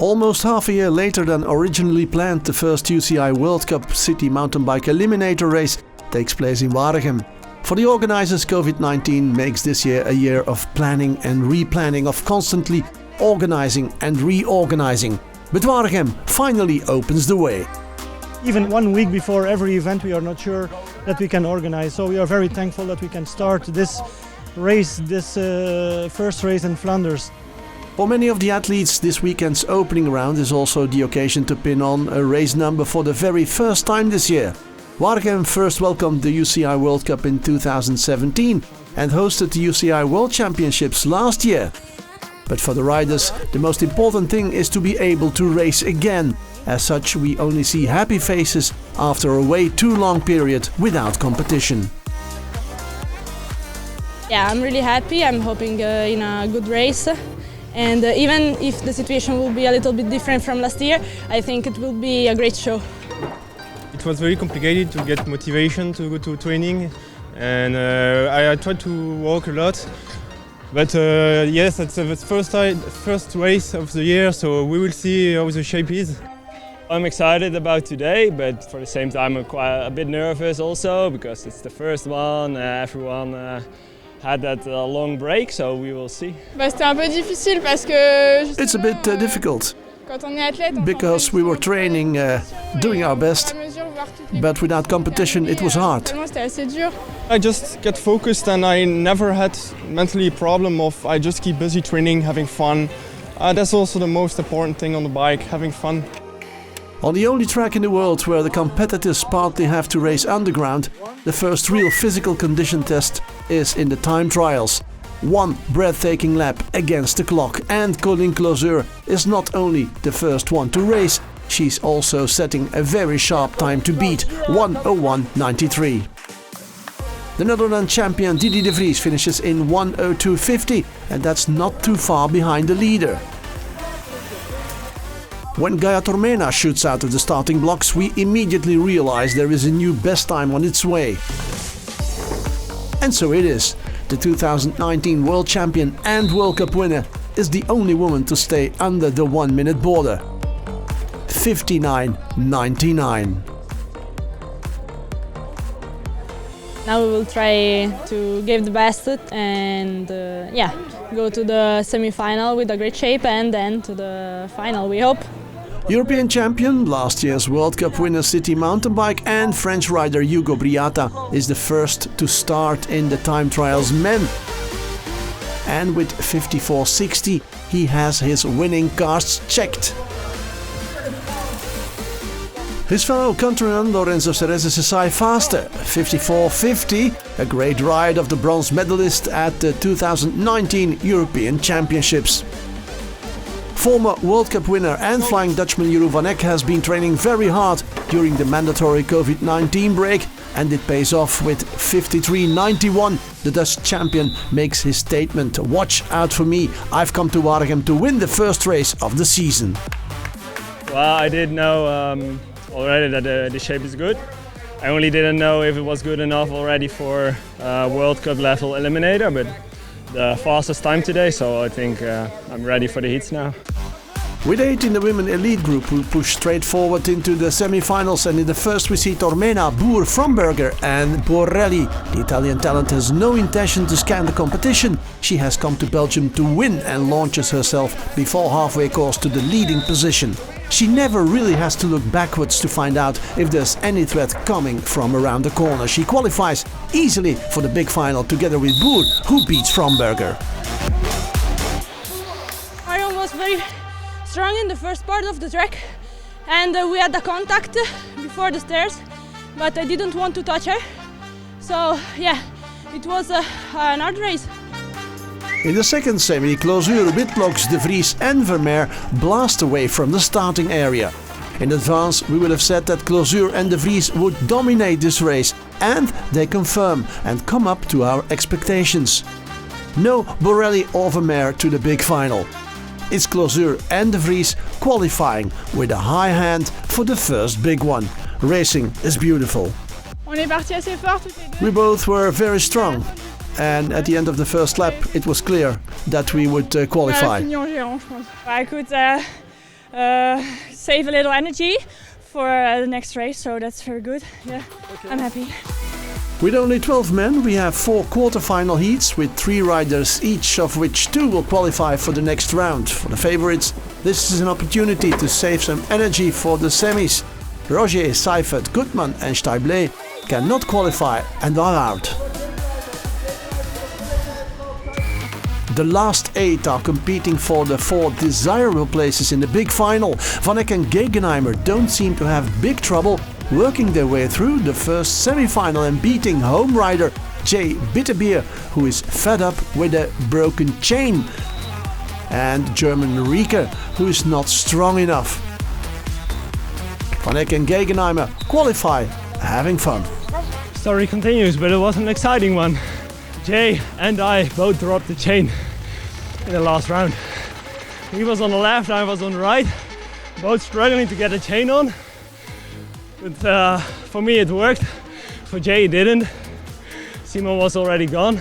Almost half a year later than originally planned, the first UCI World Cup City Mountain Bike Eliminator race takes place in Waregem. For the organizers, COVID-19 makes this year a year of planning and replanning, of constantly organizing and reorganizing. But Waregem finally opens the way. Even 1 week before every event we are not sure that we can organize, so we are very thankful that we can start this race, this first race in Flanders. For many of the athletes, this weekend's opening round is also the occasion to pin on a race number for the very first time this year. Waregem first welcomed the UCI World Cup in 2017 and hosted the UCI World Championships last year. But for the riders, the most important thing is to be able to race again. As such, we only see happy faces after a way too long period without competition. Yeah, I'm really happy. I'm hoping in a good race. And even if the situation will be a little bit different from last year, I think it will be a great show. It was very complicated to get motivation to go to training, and I tried to walk a lot. But yes, it's the first race of the year, so we will see how the shape is. I'm excited about today, but for the same time I'm quite a bit nervous also because it's the first one. Everyone had that long break, so we will see. C'était un peu difficile parce que It's a bit difficult because we were training, doing our best, but without competition it was hard. I just get focused and I never had mentally a problem of I just keep busy training, having fun. That's also the most important thing on the bike, having fun. On the only track in the world where the competitors partly have to race underground, the first real physical condition test is in the time trials. One breathtaking lap against the clock, and Colin Closeur is not only the first one to race, she's also setting a very sharp time to beat, 1:01.93. The Netherlands champion Didi de Vries finishes in 1:02.50, and that's not too far behind the leader. When Gaia Tormena shoots out of the starting blocks, we immediately realize there is a new best time on its way. And so it is. The 2019 World Champion and World Cup winner is the only woman to stay under the 1 minute border. 59.99. Now we will try to give the best and go to the semi-final with a great shape and then to the final, we hope. European champion, last year's World Cup winner City Mountain Bike and French rider Hugo Briata is the first to start in the time trials men. And with 54.60 he has his winning cards checked. His fellow countryman Lorenzo Ceres is a size faster, 54.50, a great ride of the bronze medalist at the 2019 European Championships. Former World Cup winner and Flying Dutchman Jeroen van Eck has been training very hard during the mandatory COVID-19 break, and it pays off with 53.91. The Dutch champion makes his statement, "Watch out for me, I've come to Waregem to win the first race of the season." Well, I did know already that the shape is good. I only didn't know if it was good enough already for World Cup level eliminator, but the fastest time today, so I think I'm ready for the heats now. With 8 in the women elite group who push straight forward into the semi-finals, and in the first we see Tormena, Boer, Fromberger and Borrelli. The Italian talent has no intention to scan the competition. She has come to Belgium to win and launches herself before halfway course to the leading position. She never really has to look backwards to find out if there's any threat coming from around the corner. She qualifies easily for the big final together with Boer, who beats Fromberger. Marion was very strong in the first part of the track, and we had the contact before the stairs, but I didn't want to touch her. So yeah, it was an hard race. In the second semi, Closure, Witlocks, De Vries and Vermeer blast away from the starting area. In advance, we would have said that Closure and De Vries would dominate this race, and they confirm and come up to our expectations. No Borrelli or Vermeer to the big final. It's Closure and De Vries qualifying with a high hand for the first big one. Racing is beautiful. We both were very strong. And at the end of the first lap, it was clear that we would qualify. I could save a little energy for the next race, so that's very good. Yeah, okay. I'm happy. With only 12 men, we have 4 quarter-final heats with 3 riders, each of which 2 will qualify for the next round. For the favorites, this is an opportunity to save some energy for the semis. Roger, Seifert, Gutmann and Steible cannot qualify and are out. The last 8 are competing for the 4 desirable places in the big final. Van Eck and Gegenheimer don't seem to have big trouble working their way through the first semi-final and beating home rider Jay Bitterbier, who is fed up with a broken chain, and German Rieker, who is not strong enough. Van Eck and Gegenheimer qualify, having fun. Story continues, but it was an exciting one. Jay and I both dropped the chain in the last round. He was on the left, I was on the right, both struggling to get the chain on. But for me it worked, for Jay it didn't. Simon was already gone,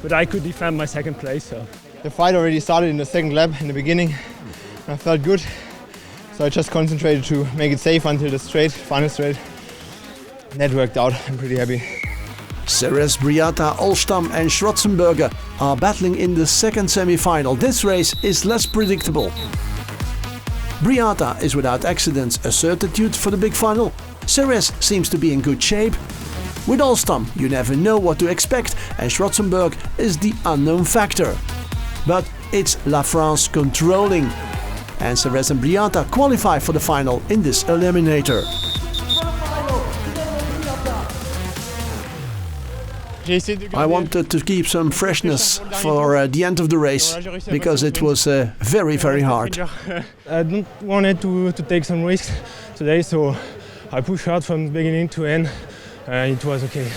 but I could defend my second place. So the fight already started in the second lap in the beginning. I felt good, so I just concentrated to make it safe until the final straight. And that worked out, I'm pretty happy. Ceres, Briata, Olstam and Schwarzenberger are battling in the second semi-final. This race is less predictable. Briata is without accidents a certitude for the big final. Ceres seems to be in good shape. With Olstam you never know what to expect, and Schwarzenberg is the unknown factor. But it's La France controlling, and Ceres and Briata qualify for the final in this eliminator. I wanted to keep some freshness for the end of the race, because it was very, very hard. I don't wanted to take some risks today, so I pushed hard from beginning to end, and it was okay.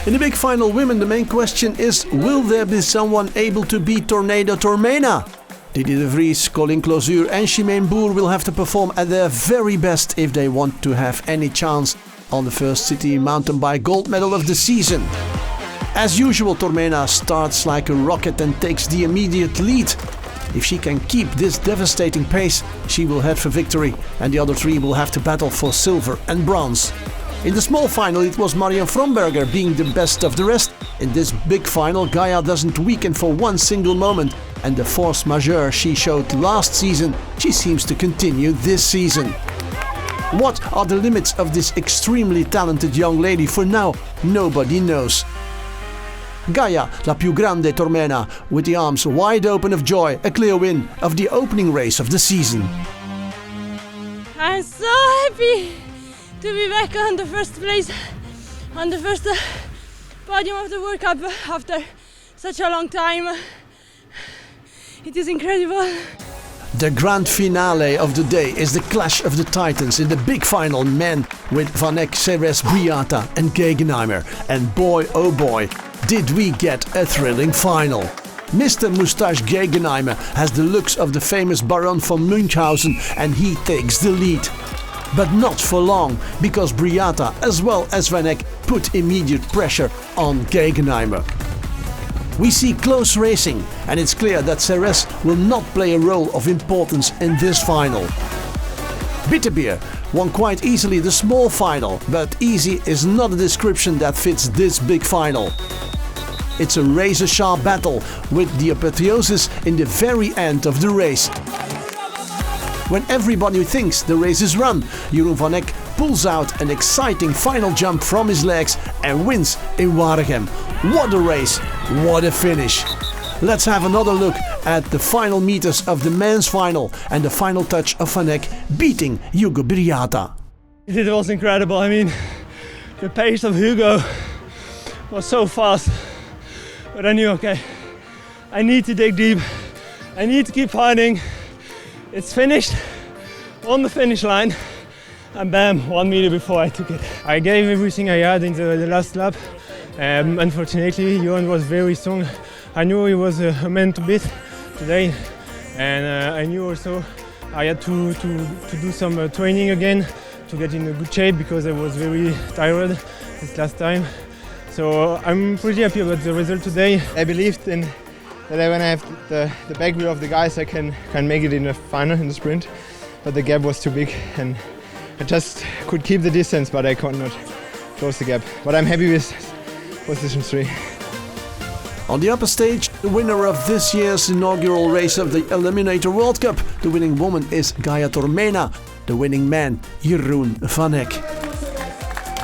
In the big final women, the main question is, will there be someone able to beat Tornado Tormena? Didier de Vries, Colin Closuur and Shimane Boer will have to perform at their very best if they want to have any chance on the first city mountain bike gold medal of the season. As usual, Tormena starts like a rocket and takes the immediate lead. If she can keep this devastating pace, she will head for victory, and the other 3 will have to battle for silver and bronze. In the small final it was Marion Fromberger being the best of the rest. In this big final, Gaia doesn't weaken for one single moment, and the force majeure she showed last season, she seems to continue this season. What are the limits of this extremely talented young lady? For now, nobody knows. Gaia, la più grande Tormena, with the arms wide open of joy, a clear win of the opening race of the season. I'm so happy to be back on the first place, on the first podium of the World Cup after such a long time. It is incredible. The grand finale of the day is the clash of the titans in the big final men with Van Eck, Ceres, Briata and Gegenheimer. And boy oh boy, did we get a thrilling final. Mr. Moustache Gegenheimer has the looks of the famous Baron von Münchhausen, and he takes the lead. But not for long, because Briata as well as Van Eck put immediate pressure on Gegenheimer. We see close racing, and it's clear that Ceres will not play a role of importance in this final. Bitterbier won quite easily the small final, but easy is not a description that fits this big final. It's a razor-sharp battle, with the apotheosis in the very end of the race. When everybody thinks the race is run, Jeroen van Eck pulls out an exciting final jump from his legs and wins in Waregem. What a race, what a finish! Let's have another look at the final meters of the men's final and the final touch of Van Eck beating Hugo Briata. It was incredible. I mean, the pace of Hugo was so fast, but I knew, okay, I need to dig deep, I need to keep fighting. It's finished on the finish line, and bam, 1 meter before I took it. I gave everything I had in the last lap. Unfortunately, Johan was very strong. I knew he was a man to beat today, and I knew also I had to do some training again to get in a good shape, because I was very tired this last time. So I'm pretty happy about the result today. I believed in that when I have the back wheel of the guys, I can make it in the final, in the sprint. But the gap was too big and I just could keep the distance, but I could not close the gap. But I'm happy with position 3. On the upper stage, the winner of this year's inaugural race of the Eliminator World Cup. The winning woman is Gaia Tormena, the winning man Jeroen van Eck.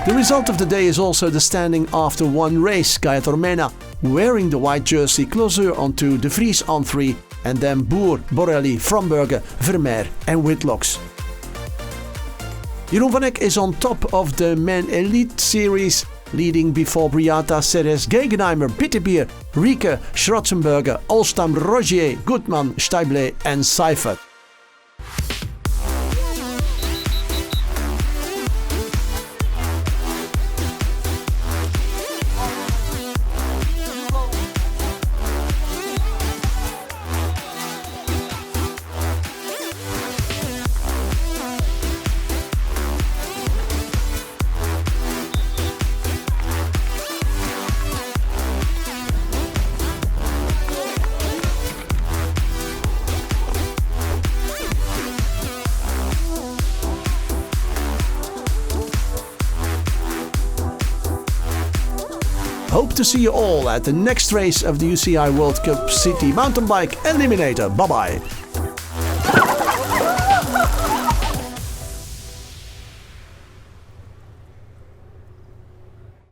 The result of the day is also the standing after one race. Gaia Tormena wearing the white jersey, Clauseur on 2, De Vries on 3, and then Boer, Borelli, Fromberger, Vermeer and Whitlocks. Jeroen van Eck is on top of the Men Elite Series, leading before Briata, Ceres, Gegenheimer, Bitterbier, Rieke, Schratzenberger, Olstam, Rogier, Goodman, Steible and Seifert. Hope to see you all at the next race of the UCI World Cup City Mountain Bike Eliminator. Bye bye.